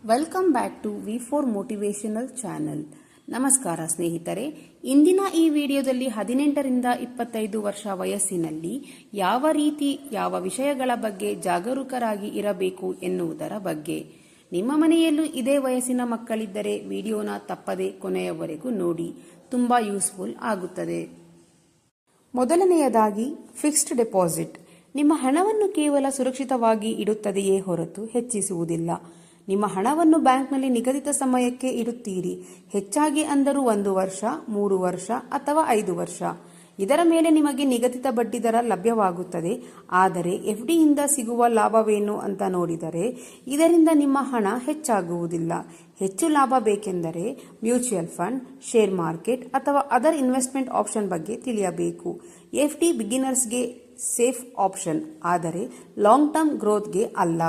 Welcome back to ವಿ4 motivational channel. ನಮಸ್ಕಾರ ಸ್ನೇಹಿತರೆ, ಇಂದಿನ ಈ ವಿಡಿಯೋದಲ್ಲಿ 18ರಿಂದ 25 ವರ್ಷ ವಯಸ್ಸಿನಲ್ಲಿ ಯಾವ ವಿಷಯಗಳ ಬಗ್ಗೆ ಜಾಗರೂಕರಾಗಿ ಇರಬೇಕು ಎನ್ನುವುದರ ಬಗ್ಗೆ. ನಿಮ್ಮ ಮನೆಯಲ್ಲೂ ಇದೇ ವಯಸ್ಸಿನ ಮಕ್ಕಳಿದ್ದರೆ ವಿಡಿಯೋನ ತಪ್ಪದೆ ಕೊನೆಯವರೆಗೂ ನೋಡಿ, ತುಂಬಾ ಯೂಸ್ಫುಲ್ ಆಗುತ್ತದೆ. ಮೊದಲನೆಯದಾಗಿ ಫಿಕ್ಸ್ಡ್ ಡೆಪಾಸಿಟ್. ನಿಮ್ಮ ಹಣವನ್ನು ಕೇವಲ ಸುರಕ್ಷಿತವಾಗಿ ಇಡುತ್ತದೆಯೇ ಹೊರತು ಹೆಚ್ಚಿಸುವುದಿಲ್ಲ. ನಿಮ್ಮ ಹಣವನ್ನು ಬ್ಯಾಂಕ್ನಲ್ಲಿ ನಿಗದಿತ ಸಮಯಕ್ಕೆ ಇಡುತ್ತೀರಿ, ಹೆಚ್ಚಾಗಿ ಅಂದರೂ 1 ವರ್ಷ, 3 ವರ್ಷ ಅಥವಾ 5 ವರ್ಷ. ಇದರ ಮೇಲೆ ನಿಮಗೆ ನಿಗದಿತ ಬಡ್ಡಿದರ ಲಭ್ಯವಾಗುತ್ತದೆ. ಆದರೆ ಎಫ್ಡಿಯಿಂದ ಸಿಗುವ ಲಾಭವೇನು ಅಂತ ನೋಡಿದರೆ ಇದರಿಂದ ನಿಮ್ಮ ಹಣ ಹೆಚ್ಚಾಗುವುದಿಲ್ಲ. ಹೆಚ್ಚು ಲಾಭ ಬೇಕೆಂದರೆ ಮ್ಯೂಚುವಲ್ ಫಂಡ್, ಶೇರ್ ಮಾರ್ಕೆಟ್ ಅಥವಾ ಅದರ್ ಇನ್ವೆಸ್ಟ್ಮೆಂಟ್ ಆಪ್ಷನ್ ಬಗ್ಗೆ ತಿಳಿಯಬೇಕು. ಎಫ್ಡಿ ಬಿಗಿನರ್ಸ್ಗೆ ಸೇಫ್ ಆಪ್ಷನ್, ಆದರೆ ಲಾಂಗ್ ಟರ್ಮ್ ಗ್ರೋತ್ಗೆ ಅಲ್ಲ.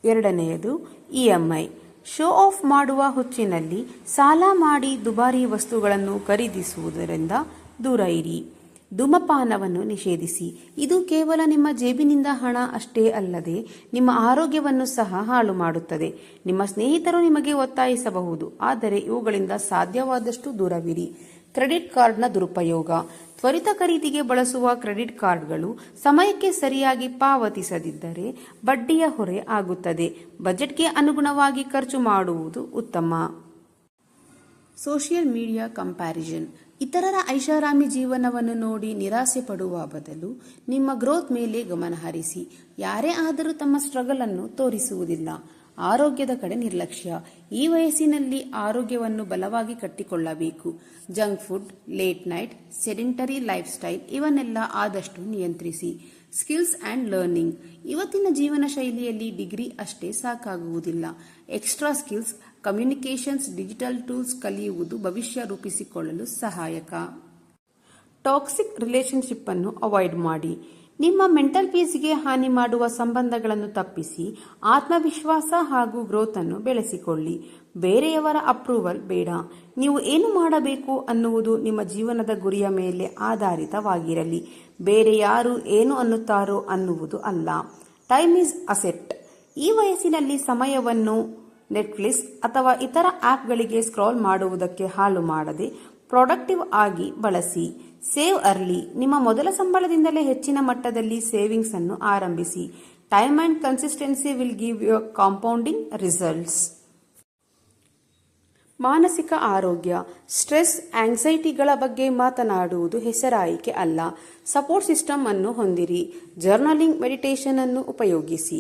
ಎರಡನೆಯದು ಇಎಂಐ. ಶೋ ಆಫ್ ಮಾಡುವ ಹುಚ್ಚಿನಲ್ಲಿ ಸಾಲ ಮಾಡಿ ದುಬಾರಿ ವಸ್ತುಗಳನ್ನು ಖರೀದಿಸುವುದರಿಂದ ದೂರ ಇರಿ. ಧೂಮಪಾನವನ್ನು ನಿಷೇಧಿಸಿ. ಇದು ಕೇವಲ ನಿಮ್ಮ ಜೇಬಿನಿಂದ ಹಣ ಅಷ್ಟೇ ಅಲ್ಲದೆ ನಿಮ್ಮ ಆರೋಗ್ಯವನ್ನು ಸಹ ಹಾಳು ಮಾಡುತ್ತದೆ. ನಿಮ್ಮ ಸ್ನೇಹಿತರು ನಿಮಗೆ ಒತ್ತಾಯಿಸಬಹುದು, ಆದರೆ ಇವುಗಳಿಂದ ಸಾಧ್ಯವಾದಷ್ಟು ದೂರವಿರಿ. ಕ್ರೆಡಿಟ್ ಕಾರ್ಡ್ನ ದುರುಪಯೋಗ. ತ್ವರಿತ ಖರೀದಿಗೆ ಬಳಸುವ ಕ್ರೆಡಿಟ್ ಕಾರ್ಡ್ಗಳು ಸಮಯಕ್ಕೆ ಸರಿಯಾಗಿ ಪಾವತಿಸದಿದ್ದರೆ ಬಡ್ಡಿಯ ಹೊರೆ ಆಗುತ್ತದೆ. ಬಜೆಟ್ಗೆ ಅನುಗುಣವಾಗಿ ಖರ್ಚು ಮಾಡುವುದು ಉತ್ತಮ. Social media comparison. ಇತರರ ಐಷಾರಾಮಿ ಜೀವನವನ್ನು ನೋಡಿ ನಿರಾಸೆ ಪಡುವ ಬದಲು ನಿಮ್ಮ ಗ್ರೋತ್ ಮೇಲೆ ಗಮನ ಹರಿಸಿ. ಯಾರೇ ಆದರೂ ತಮ್ಮ ಸ್ಟ್ರಗಲ್ ಅನ್ನು ತೋರಿಸುವುದಿಲ್ಲ. ಆರೋಗ್ಯದ ಕಡೆ ನಿರ್ಲಕ್ಷ್ಯ. ಈ ವಯಸ್ಸಿನಲ್ಲಿ ಆರೋಗ್ಯವನ್ನು ಬಲವಾಗಿ ಕಟ್ಟಿಕೊಳ್ಳಬೇಕು. Junk food, late night, sedentary life style ಇವನ್ನೆಲ್ಲ ಆದಷ್ಟು ನಿಯಂತ್ರಿಸಿ. Skills and learning. ಇವತ್ತಿನ ಜೀವನ ಶೈಲಿಯಲ್ಲಿ ಡಿಗ್ರಿ ಅಷ್ಟೇ ಸಾಕಾಗುವುದಿಲ್ಲ. Extra skills, communications, digital tools ಕಲಿಯುವುದು ಭವಿಷ್ಯ ರೂಪಿಸಿಕೊಳ್ಳಲು ಸಹಾಯಕ. ಟಾಕ್ಸಿಕ್ ರಿಲೇಶನ್ಶಿಪ್ ಅನ್ನು ಅವಾಯ್ಡ್ ಮಾಡಿ. ನಿಮ್ಮ ಮೆಂಟಲ್ ಪೀಸ್ಗೆ ಹಾನಿ ಮಾಡುವ ಸಂಬಂಧಗಳನ್ನು ತಪ್ಪಿಸಿ ಆತ್ಮವಿಶ್ವಾಸ ಹಾಗೂ ಗ್ರೋತ್ ಅನ್ನು ಬೆಳೆಸಿಕೊಳ್ಳಿ. ಬೇರೆಯವರ ಅಪ್ರೂವಲ್ ಬೇಡ. ನೀವು ಏನು ಮಾಡಬೇಕು ಅನ್ನುವುದು ನಿಮ್ಮ ಜೀವನದ ಗುರಿಯ ಮೇಲೆ ಆಧಾರಿತವಾಗಿರಲಿ, ಬೇರೆ ಯಾರು ಏನು ಅನ್ನುತ್ತಾರೋ ಅನ್ನುವುದು ಅಲ್ಲ. Time is asset. ಈ ವಯಸ್ಸಿನಲ್ಲಿ ಸಮಯವನ್ನು ನೆಟ್ಫ್ಲಿಕ್ಸ್ ಅಥವಾ ಇತರ ಆಪ್ಗಳಿಗೆ ಸ್ಕ್ರಾಲ್ ಮಾಡುವುದಕ್ಕೆ ಹಾಳು ಮಾಡದೆ ಪ್ರೊಡಕ್ಟಿವ್ ಆಗಿ ಬಳಸಿ. Save early. ನಿಮ್ಮ ಮೊದಲ ಸಂಬಳದಿಂದಲೇ ಹೆಚ್ಚಿನ ಮಟ್ಟದಲ್ಲಿ ಸೇವಿಂಗ್ಸ್ ಅನ್ನು ಆರಂಭಿಸಿ. Time and consistency will give you compounding results. ಮಾನಸಿಕ ಆರೋಗ್ಯ. ಸ್ಟ್ರೆಸ್, ಆಂಗ್ಸೈಟಿಗಳ ಬಗ್ಗೆ ಮಾತನಾಡುವುದು ಹೆಸರಾಯಿಕೆ ಅಲ್ಲ. ಸಪೋರ್ಟ್ ಸಿಸ್ಟಮ್ ಅನ್ನು ಹೊಂದಿರಿ. ಜರ್ನಲಿಂಗ್, ಮೆಡಿಟೇಷನ್ ಅನ್ನು ಉಪಯೋಗಿಸಿ.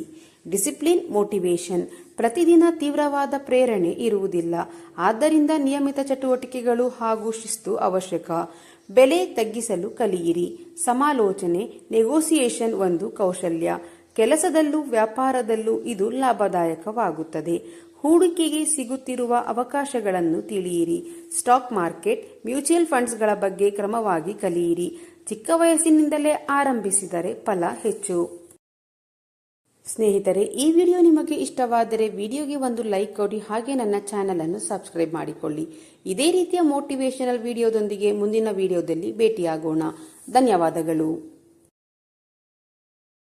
Discipline, motivation. ಪ್ರತಿದಿನ ತೀವ್ರವಾದ ಪ್ರೇರಣೆ ಇರುವುದಿಲ್ಲ, ಆದ್ದರಿಂದ ನಿಯಮಿತ ಚಟುವಟಿಕೆಗಳು ಹಾಗೂ ಶಿಸ್ತು ಅವಶ್ಯಕ. ಬೆಲೆ ತಗ್ಗಿಸಲು ಕಲಿಯಿರಿ. ಸಮಾಲೋಚನೆ, ನೆಗೋಸಿಯೇಷನ್ ಒಂದು ಕೌಶಲ್ಯ. ಕೆಲಸದಲ್ಲೂ ವ್ಯಾಪಾರದಲ್ಲೂ ಇದು ಲಾಭದಾಯಕವಾಗುತ್ತದೆ. ಹೂಡಿಕೆಗೆ ಸಿಗುತ್ತಿರುವ ಅವಕಾಶಗಳನ್ನು ತಿಳಿಯಿರಿ. ಸ್ಟಾಕ್ ಮಾರ್ಕೆಟ್, ಮ್ಯೂಚುವಲ್ ಫಂಡ್ಸ್ಗಳ ಬಗ್ಗೆ ಕ್ರಮವಾಗಿ ಕಲಿಯಿರಿ. ಚಿಕ್ಕ ವಯಸ್ಸಿನಿಂದಲೇ ಆರಂಭಿಸಿದರೆ ಫಲ ಹೆಚ್ಚು. ಸ್ನೇಹಿತರೆ, ಈ ವಿಡಿಯೋ ನಿಮಗೆ ಇಷ್ಟವಾದರೆ ವಿಡಿಯೋಗೆ ಒಂದು ಲೈಕ್ ಕೊಡಿ, ಹಾಗೆ ನನ್ನ ಚಾನೆಲ್ ಅನ್ನು ಸಬ್ಸ್ಕ್ರೈಬ್ ಮಾಡಿಕೊಳ್ಳಿ. ಇದೇ ರೀತಿಯ ಮೋಟಿವೇಶನಲ್ ವಿಡಿಯೋದೊಂದಿಗೆ ಮುಂದಿನ ವಿಡಿಯೋದಲ್ಲಿ ಭೇಟಿಯಾಗೋಣ. ಧನ್ಯವಾದಗಳು.